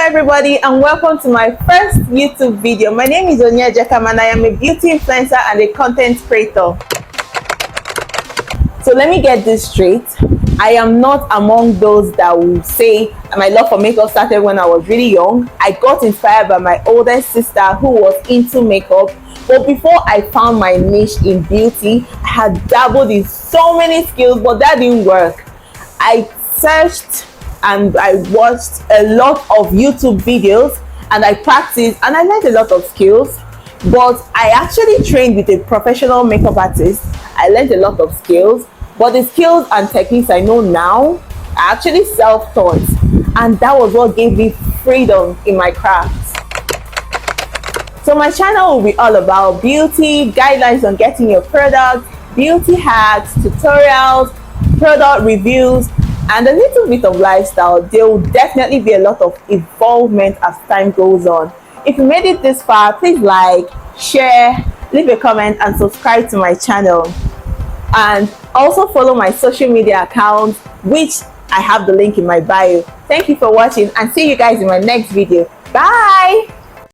everybody, and welcome to my first YouTube video. My name is Onyejekam and I am a beauty influencer and a content creator. So let me get this straight. I am not among those that will say my love for makeup started when I was really young. I got inspired by my older sister who was into makeup. But before I found my niche in beauty, I had dabbled in so many skills, but that didn't work. I searched and I watched a lot of YouTube videos and I practiced and I learned a lot of skills. But I actually trained with a professional makeup artist. I learned a lot of skills, but the skills and techniques I know now are actually self-taught, and that was what gave me freedom in my craft. So my channel will be all about beauty, guidelines on getting your product, beauty hacks, tutorials, product reviews, and a little bit of lifestyle. There will definitely be a lot of involvement as time goes on. If you made it this far, please like, share, leave a comment, and subscribe to my channel. And also follow my social media accounts, which I have the link in my bio. Thank you for watching and see you guys in my next video. Bye!